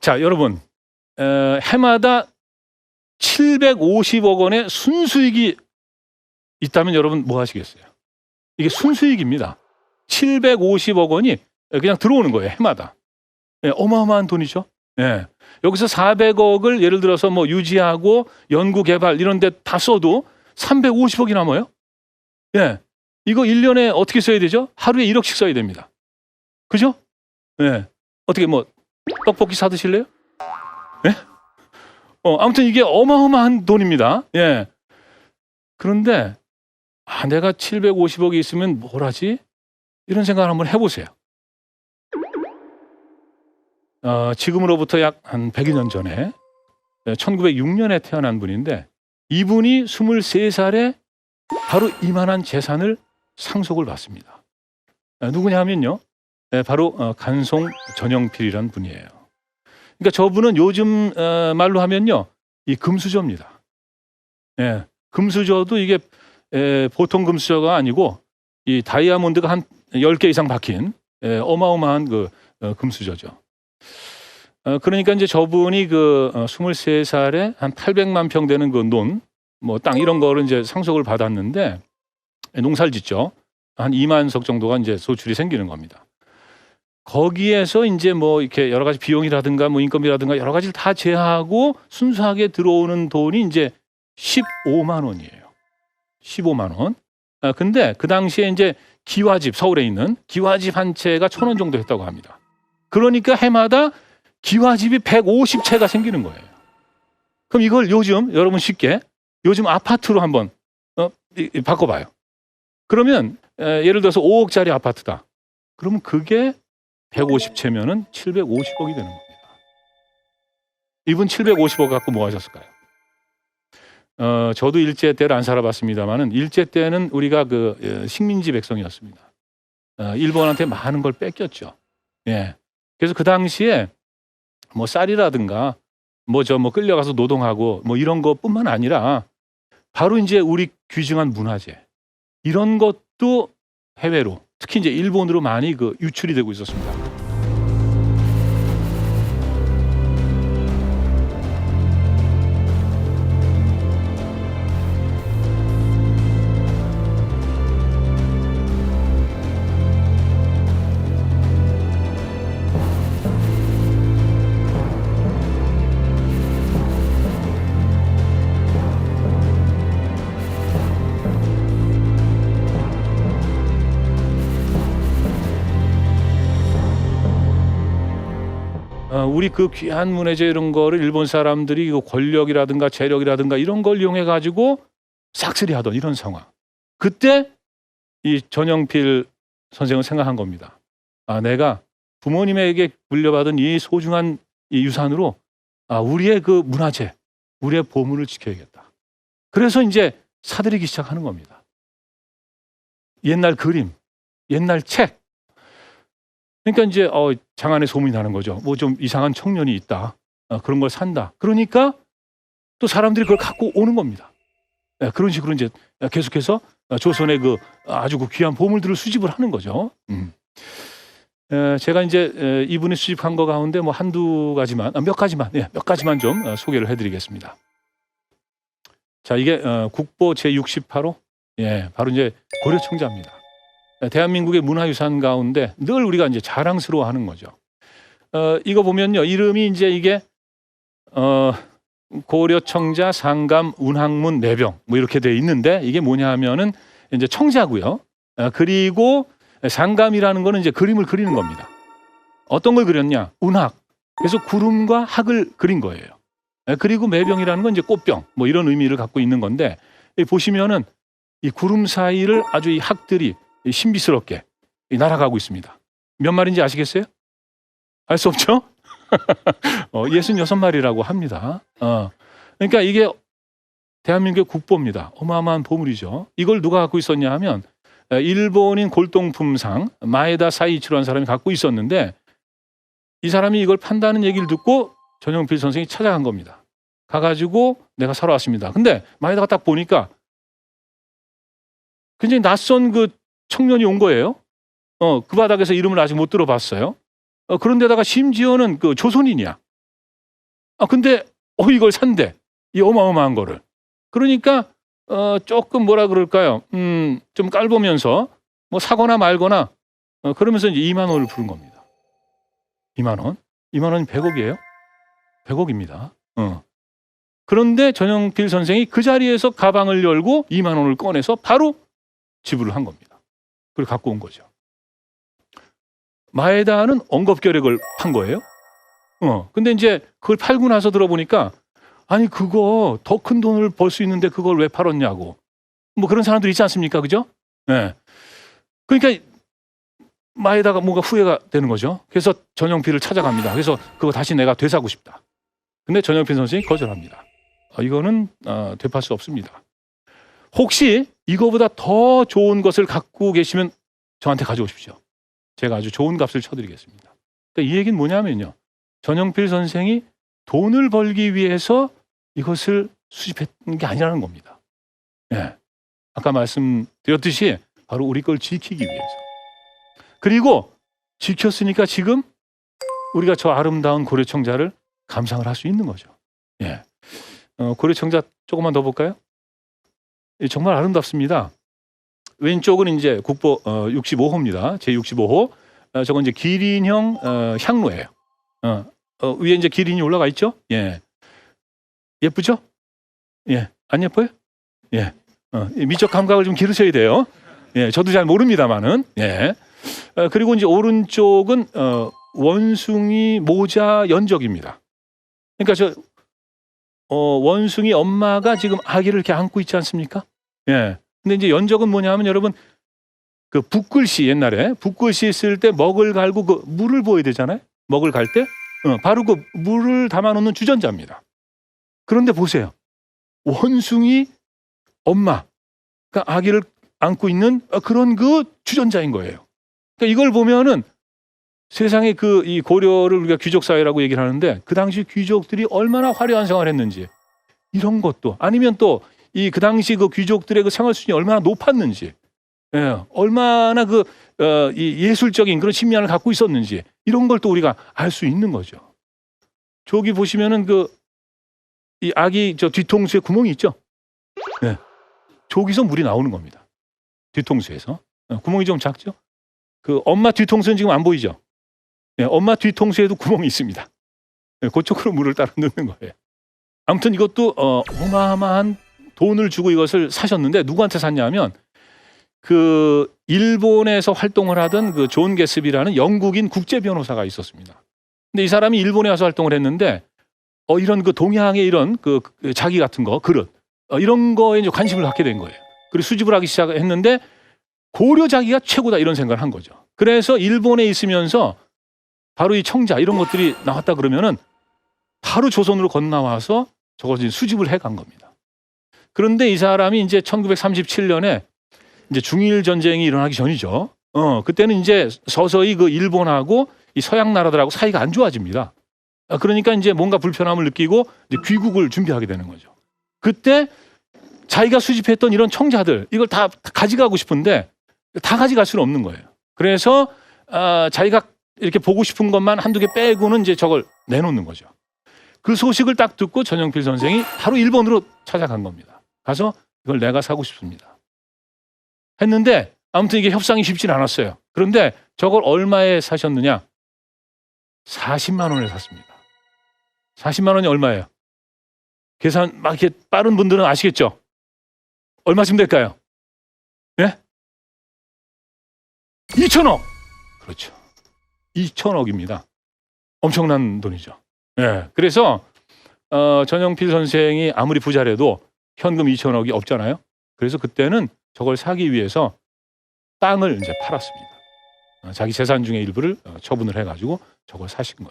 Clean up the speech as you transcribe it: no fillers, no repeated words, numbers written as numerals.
자, 여러분, 해마다 750억 원의 순수익이 있다면 여러분 뭐 하시겠어요? 이게 순수익입니다. 750억 원이 그냥 들어오는 거예요, 해마다. 예, 어마어마한 돈이죠. 예. 여기서 400억을 예를 들어서 뭐 유지하고 연구 개발 이런 데 다 써도 350억이 남아요. 예. 이거 1년에 어떻게 써야 되죠? 하루에 1억씩 써야 됩니다. 그죠? 예. 어떻게 뭐 떡볶이 사 드실래요? 예? 아무튼 이게 어마어마한 돈입니다. 예. 그런데 내가 750억이 있으면 뭘 하지? 이런 생각을 한번 해보세요. 지금으로부터 약 한 100여 년 전에 1906년에 태어난 분인데 이분이 23살에 바로 이만한 재산을 상속을 받습니다. 누구냐면요. 바로 간송 전영필이라는 분이에요. 그러니까 저분은 요즘 말로 하면요. 이 금수저입니다. 예, 금수저도 이게 보통 금수저가 아니고 이 다이아몬드가 한 10개 이상 박힌 어마어마한 그 금수저죠. 그러니까 이제 저분이 그 23살에 한 800만 평 되는 그 논, 뭐 땅 이런 거를 이제 상속을 받았는데 농사를 짓죠. 한 2만 석 정도가 이제 소출이 생기는 겁니다. 거기에서 이제 뭐 이렇게 여러 가지 비용이라든가 뭐 인건비라든가 여러 가지를 다 제하고 순수하게 들어오는 돈이 이제 15만 원이에요. 15만 원. 근데 그 당시에 이제 기와집, 서울에 있는 기와집 한 채가 1,000원 정도 했다고 합니다. 그러니까 해마다 기와집이 150채가 생기는 거예요. 그럼 이걸 요즘 여러분 쉽게 요즘 아파트로 한번 바꿔봐요. 그러면 예를 들어서 5억짜리 아파트다. 그러면 그게 150채면은 750억이 되는 겁니다. 이분 750억 갖고 뭐 하셨을까요? 저도 일제 때를 안 살아봤습니다만은 일제 때는 우리가 그 식민지 백성이었습니다. 일본한테 많은 걸 뺏겼죠. 예. 그래서 그 당시에 뭐 쌀이라든가 뭐 끌려가서 노동하고 뭐 이런 것뿐만 아니라 바로 이제 우리 귀중한 문화재 이런 것도 해외로 특히 이제 일본으로 많이 그 유출이 되고 있었습니다. 우리 그 귀한 문화재 이런 거를 일본 사람들이 권력이라든가 재력이라든가 이런 걸 이용해 가지고 싹쓸이 하던 이런 상황. 그때 이 전영필 선생은 생각한 겁니다. 내가 부모님에게 물려받은 이 소중한 이 유산으로 우리의 그 문화재, 우리의 보물을 지켜야겠다. 그래서 이제 사들이기 시작하는 겁니다. 옛날 그림, 옛날 책. 그러니까 이제 장안에 소문이 나는 거죠. 뭐 좀 이상한 청년이 있다. 그런 걸 산다. 그러니까 또 사람들이 그걸 갖고 오는 겁니다. 그런 식으로 이제 계속해서 조선의 그 아주 그 귀한 보물들을 수집을 하는 거죠. 제가 이제 이분이 수집한 거 가운데 뭐 한두 가지만, 몇 가지만 좀 소개를 해드리겠습니다. 자, 이게 국보 제68호, 바로 이제 고려청자입니다. 대한민국의 문화유산 가운데 늘 우리가 이제 자랑스러워하는 거죠. 이거 보면요, 이름이 이제 이게 고려청자 상감 운항문 내병 뭐 이렇게 돼 있는데 이게 뭐냐 하면은 이제 청자고요. 그리고 상감이라는 거는 이제 그림을 그리는 겁니다. 어떤 걸 그렸냐? 운학. 그래서 구름과 학을 그린 거예요. 그리고 매병이라는 건 이제 꽃병 뭐 이런 의미를 갖고 있는 건데 보시면은 이 구름 사이를 아주 이 학들이 신비스럽게 날아가고 있습니다. 몇 마리인지 아시겠어요? 알 수 없죠? 66마리라고 합니다. 그러니까 이게 대한민국의 국보입니다. 어마어마한 보물이죠. 이걸 누가 갖고 있었냐 하면 일본인 골동품상 마에다 사이치로라는 사람이 갖고 있었는데 이 사람이 이걸 판다는 얘기를 듣고 전영필 선생이 찾아간 겁니다. 가가지고 내가 사러 왔습니다. 근데 마에다가 딱 보니까 굉장히 낯선 그 청년이 온 거예요. 그 바닥에서 이름을 아직 못 들어봤어요. 그런데다가 심지어는 그 조선인이야. 근데 이걸 산대. 이 어마어마한 거를. 그러니까 조금 뭐라 그럴까요? 좀 깔보면서 뭐 사거나 말거나 그러면서 이제 2만 원을 부른 겁니다. 2만 원. 2만 원이 100억이에요. 100억입니다. 그런데 전영필 선생이 그 자리에서 가방을 열고 2만 원을 꺼내서 바로 지불을 한 겁니다. 그리고 갖고 온 거죠. 마에다는 엉겁결액을 판 거예요. 근데 이제 그걸 팔고 나서 들어보니까 아니 그거 더 큰 돈을 벌 수 있는데 그걸 왜 팔았냐고. 뭐 그런 사람들 있지 않습니까? 그죠? 네. 그러니까 마에다가 뭔가 후회가 되는 거죠. 그래서 전영필을 찾아갑니다. 그래서 그거 다시 내가 되사고 싶다. 근데 전영필 선생이 거절합니다. 이거는 되팔 수 없습니다. 혹시 이거보다 더 좋은 것을 갖고 계시면 저한테 가져오십시오. 제가 아주 좋은 값을 쳐드리겠습니다. 그러니까 이 얘기는 뭐냐면요. 전영필 선생이 돈을 벌기 위해서 이것을 수집했던 게 아니라는 겁니다. 네. 아까 말씀드렸듯이 바로 우리 걸 지키기 위해서. 그리고 지켰으니까 지금 우리가 저 아름다운 고려청자를 감상을 할 수 있는 거죠. 예. 고려청자 조금만 더 볼까요? 정말 아름답습니다. 왼쪽은 이제 국보 65호입니다. 제 65호. 저건 이제 기린형 향로예요. 위에 이제 기린이 올라가 있죠? 예. 예쁘죠? 예. 안 예뻐요? 예. 미적 감각을 좀 기르셔야 돼요. 예. 저도 잘 모릅니다만은. 예. 그리고 이제 오른쪽은 원숭이 모자 연적입니다. 그러니까 저 원숭이 엄마가 지금 아기를 이렇게 안고 있지 않습니까? 예. 근데 이제 연적은 뭐냐면 여러분 그 붓글씨 옛날에 붓글씨 쓸 때 먹을 갈고 그 물을 부어야 되잖아요. 먹을 갈 때 바로 그 물을 담아놓는 주전자입니다. 그런데 보세요. 원숭이 엄마가 아기를 안고 있는 그런 그 주전자인 거예요. 그러니까 이걸 보면은 세상에 이 고려를 우리가 귀족 사회라고 얘기를 하는데 그 당시 귀족들이 얼마나 화려한 생활을 했는지 이런 것도 아니면 또 그 당시 그 귀족들의 그 생활 수준이 얼마나 높았는지 얼마나 이 예술적인 그런 심미안을 갖고 있었는지 이런 걸 또 우리가 알 수 있는 거죠. 저기 보시면은 이 아기 저 뒤통수에 구멍이 있죠. 네. 저기서 물이 나오는 겁니다. 뒤통수에서 구멍이 좀 작죠. 그 엄마 뒤통수는 지금 안 보이죠. 네, 엄마 뒤통수에도 구멍이 있습니다. 네, 그쪽으로 물을 따라 넣는 거예요. 아무튼 이것도 어마어마한 돈을 주고 이것을 사셨는데 누구한테 샀냐면 그 일본에서 활동을 하던 그 존 게스비라는 영국인 국제 변호사가 있었습니다. 근데 이 사람이 일본에 와서 활동을 했는데 이런 그 동양의 이런 그 자기 같은 거 그릇 이런 거에 이제 관심을 갖게 된 거예요. 그리고 수집을 하기 시작했는데 고려 자기가 최고다 이런 생각을 한 거죠. 그래서 일본에 있으면서 바로 이 청자 이런 것들이 나왔다 그러면은 바로 조선으로 건너와서 저것을 수집을 해간 겁니다. 그런데 이 사람이 이제 1937년에 이제 중일 전쟁이 일어나기 전이죠. 그때는 이제 서서히 그 일본하고 이 서양 나라들하고 사이가 안 좋아집니다. 그러니까 이제 뭔가 불편함을 느끼고 이제 귀국을 준비하게 되는 거죠. 그때 자기가 수집했던 이런 청자들 이걸 다 가져가고 싶은데 다 가져갈 수는 없는 거예요. 그래서 자기가 이렇게 보고 싶은 것만 한두 개 빼고는 이제 저걸 내놓는 거죠. 그 소식을 딱 듣고 전영필 선생이 바로 일본으로 찾아간 겁니다. 가서 이걸 내가 사고 싶습니다. 했는데 아무튼 이게 협상이 쉽진 않았어요. 그런데 저걸 얼마에 사셨느냐? 40만 원에 샀습니다. 40만 원이 얼마예요? 계산 막 이렇게 빠른 분들은 아시겠죠? 얼마쯤 될까요? 예? 2천억! 그렇죠. 2천억입니다. 엄청난 돈이죠. 예. 그래서 전영필 선생이 아무리 부자라도 현금 2천억이 없잖아요. 그래서 그때는 저걸 사기 위해서 땅을 이제 팔았습니다. 자기 재산 중에 일부를 처분을 해가지고 저걸 사신 거예요.